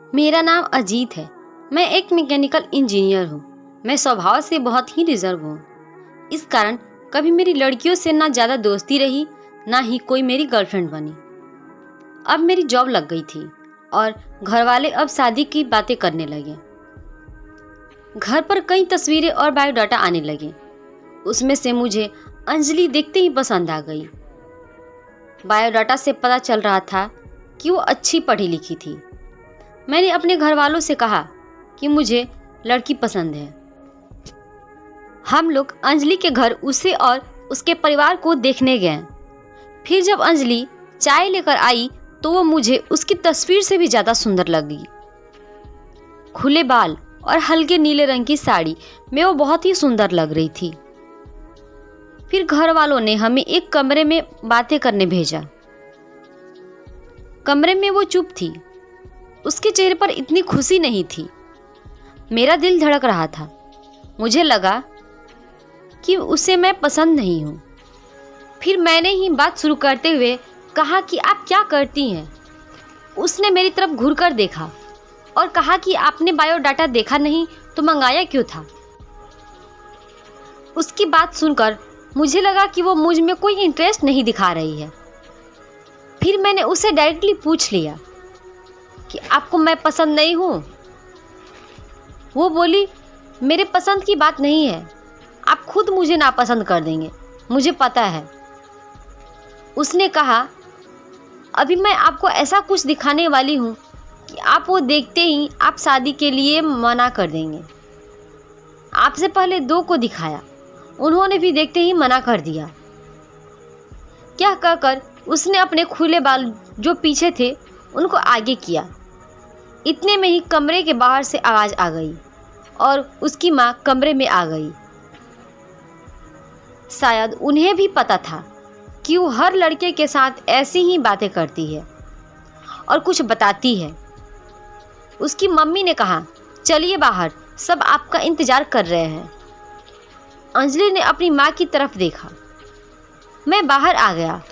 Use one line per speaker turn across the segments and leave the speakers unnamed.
मेरा नाम अजीत है। मैं एक मैकेनिकल इंजीनियर हूँ। मैं स्वभाव से बहुत ही रिजर्व हूँ। इस कारण कभी मेरी लड़कियों से ना ज़्यादा दोस्ती रही, ना ही कोई मेरी गर्लफ्रेंड बनी। अब मेरी जॉब लग गई थी और घर वाले अब शादी की बातें करने लगे। घर पर कई तस्वीरें और बायोडाटा आने लगे। उसमें से मुझे अंजलि देखते ही पसंद आ गई। बायोडाटा से पता चल रहा था कि वो अच्छी पढ़ी लिखी थी। मैंने अपने घर वालों से कहा कि मुझे लड़की पसंद है। हम लोग अंजलि के घर उसे और उसके परिवार को देखने गए। फिर जब अंजलि चाय लेकर आई तो वो मुझे उसकी तस्वीर से भी ज़्यादा सुंदर लगी। खुले बाल और हल्के नीले रंग की साड़ी में वो बहुत ही सुंदर लग रही थी। फिर घर वालों ने हमें एक कमरे में बातें करने भेजा। कमरे में वो चुप थी। उसके चेहरे पर इतनी खुशी नहीं थी। मेरा दिल धड़क रहा था। मुझे लगा कि उसे मैं पसंद नहीं हूँ। फिर मैंने ही बात शुरू करते हुए कहा कि आप क्या करती हैं। उसने मेरी तरफ घूरकर देखा और कहा कि आपने बायोडाटा देखा नहीं तो मंगाया क्यों था। उसकी बात सुनकर मुझे लगा कि वो मुझ में कोई इंटरेस्ट नहीं दिखा रही है। फिर मैंने उसे डायरेक्टली पूछ लिया कि आपको मैं पसंद नहीं हूँ। वो बोली, मेरे पसंद की बात नहीं है, आप खुद मुझे नापसंद कर देंगे, मुझे पता है। उसने कहा, अभी मैं आपको ऐसा कुछ दिखाने वाली हूँ कि आप वो देखते ही आप शादी के लिए मना कर देंगे। आपसे पहले 2 को दिखाया, उन्होंने भी देखते ही मना कर दिया। क्या कहकर उसने अपने खुले बाल जो पीछे थे उनको आगे किया। इतने में ही कमरे के बाहर से आवाज़ आ गई और उसकी माँ कमरे में आ गई। शायद उन्हें भी पता था कि वो हर लड़के के साथ ऐसी ही बातें करती है और कुछ बताती है। उसकी मम्मी ने कहा, चलिए बाहर, सब आपका इंतज़ार कर रहे हैं। अंजलि ने अपनी माँ की तरफ देखा। मैं बाहर आ गया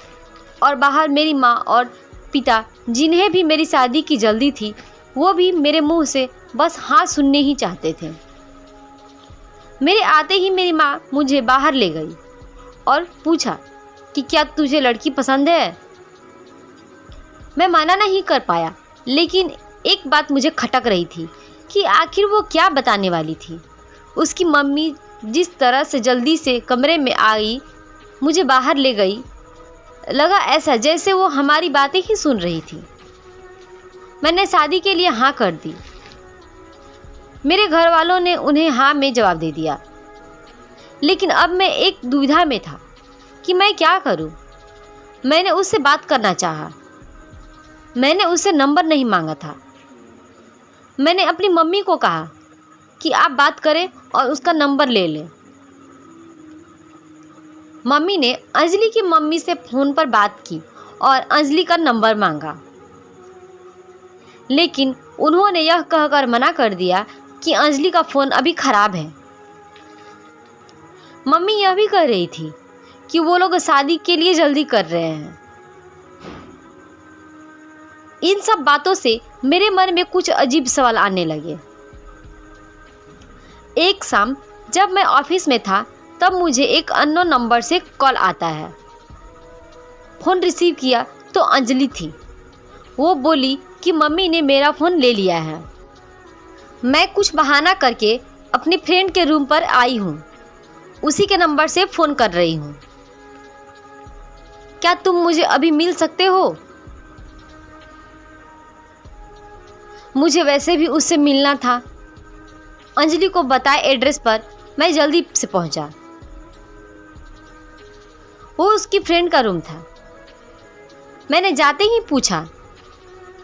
और बाहर मेरी माँ और पिता, जिन्हें भी मेरी शादी की जल्दी थी, वो भी मेरे मुंह से बस हाँ सुनने ही चाहते थे। मेरे आते ही मेरी माँ मुझे बाहर ले गई और पूछा कि क्या तुझे लड़की पसंद है। मैं मना नहीं कर पाया, लेकिन एक बात मुझे खटक रही थी कि आखिर वो क्या बताने वाली थी। उसकी मम्मी जिस तरह से जल्दी से कमरे में आई, मुझे बाहर ले गई, लगा ऐसा जैसे वो हमारी बातें ही सुन रही थी। मैंने शादी के लिए हाँ कर दी। मेरे घर वालों ने उन्हें हाँ में जवाब दे दिया। लेकिन अब मैं एक दुविधा में था कि मैं क्या करूं। मैंने उससे बात करना चाहा। मैंने उससे नंबर नहीं मांगा था। मैंने अपनी मम्मी को कहा कि आप बात करें और उसका नंबर ले लें। मम्मी ने अंजलि की मम्मी से फ़ोन पर बात की और अंजलि का नंबर मांगा, लेकिन उन्होंने यह कहकर मना कर दिया कि अंजलि का फ़ोन अभी ख़राब है। मम्मी यह भी कह रही थी कि वो लोग शादी के लिए जल्दी कर रहे हैं। इन सब बातों से मेरे मन में कुछ अजीब सवाल आने लगे। एक शाम जब मैं ऑफिस में था, तब मुझे एक अननोन नंबर से कॉल आता है। फ़ोन रिसीव किया तो अंजलि थी। वो बोली कि मम्मी ने मेरा फ़ोन ले लिया है। मैं कुछ बहाना करके अपने फ्रेंड के रूम पर आई हूँ। उसी के नंबर से फ़ोन कर रही हूँ। क्या तुम मुझे अभी मिल सकते हो? मुझे वैसे भी उससे मिलना था। अंजलि को बताए एड्रेस पर मैं जल्दी से पहुंचा। वो उसकी फ्रेंड का रूम था। मैंने जाते ही पूछा,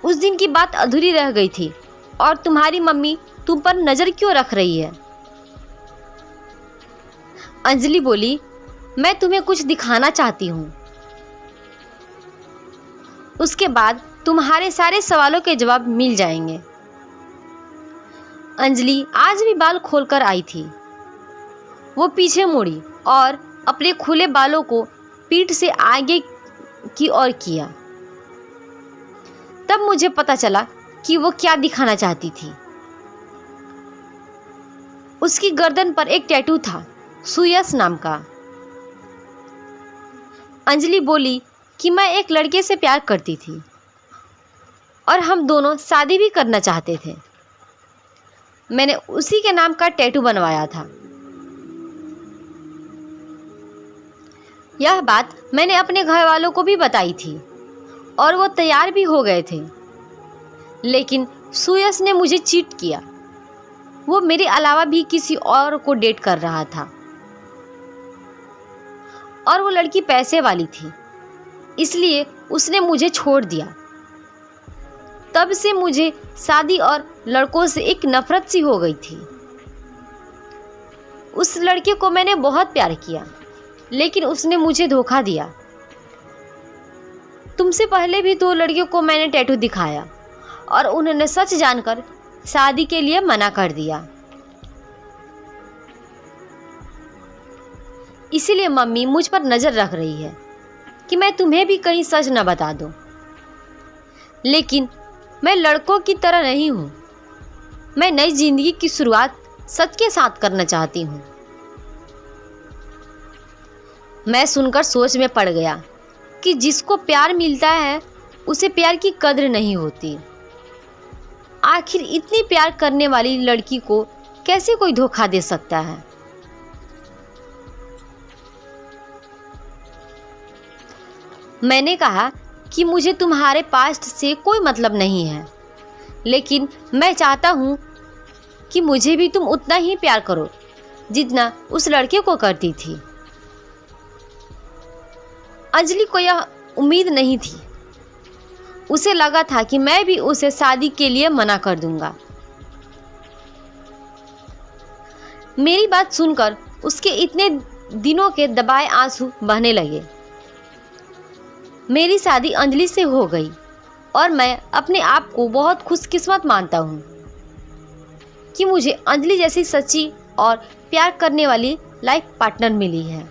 उस दिन की बात अधूरी रह गई थी और तुम्हारी मम्मी तुम पर नज़र क्यों रख रही है? अंजलि बोली, मैं तुम्हें कुछ दिखाना चाहती हूँ। उसके बाद तुम्हारे सारे सवालों के जवाब मिल जाएंगे। अंजलि आज भी बाल खोलकर आई थी। वो पीछे मुड़ी और अपने खुले बालों को पीठ से आगे की ओर किया। तब मुझे पता चला कि वो क्या दिखाना चाहती थी। उसकी गर्दन पर एक टैटू था, सुयश नाम का। अंजलि बोली कि मैं एक लड़के से प्यार करती थी और हम दोनों शादी भी करना चाहते थे। मैंने उसी के नाम का टैटू बनवाया था। यह बात मैंने अपने घर वालों को भी बताई थी और वो तैयार भी हो गए थे। लेकिन सुयश ने मुझे चीट किया। वो मेरे अलावा भी किसी और को डेट कर रहा था और वो लड़की पैसे वाली थी, इसलिए उसने मुझे छोड़ दिया। तब से मुझे शादी और लड़कों से एक नफरत सी हो गई थी। उस लड़के को मैंने बहुत प्यार किया, लेकिन उसने मुझे धोखा दिया। तुमसे पहले भी 2 लड़कियों को मैंने टैटू दिखाया और उन्होंने सच जानकर शादी के लिए मना कर दिया। इसीलिए मम्मी मुझ पर नज़र रख रही है कि मैं तुम्हें भी कहीं सच न बता दूं। लेकिन मैं लड़कों की तरह नहीं हूँ। मैं नई जिंदगी की शुरुआत सच के साथ करना चाहती हूँ। मैं सुनकर सोच में पड़ गया कि जिसको प्यार मिलता है उसे प्यार की कद्र नहीं होती। आखिर इतनी प्यार करने वाली लड़की को कैसे कोई धोखा दे सकता है। मैंने कहा कि मुझे तुम्हारे पास्ट से कोई मतलब नहीं है, लेकिन मैं चाहता हूँ कि मुझे भी तुम उतना ही प्यार करो जितना उस लड़के को करती थी। अंजलि को यह उम्मीद नहीं थी। उसे लगा था कि मैं भी उसे शादी के लिए मना कर दूंगा। मेरी बात सुनकर उसके इतने दिनों के दबाए आंसू बहने लगे। मेरी शादी अंजलि से हो गई और मैं अपने आप को बहुत खुशकिस्मत मानता हूँ कि मुझे अंजलि जैसी सच्ची और प्यार करने वाली लाइफ पार्टनर मिली है।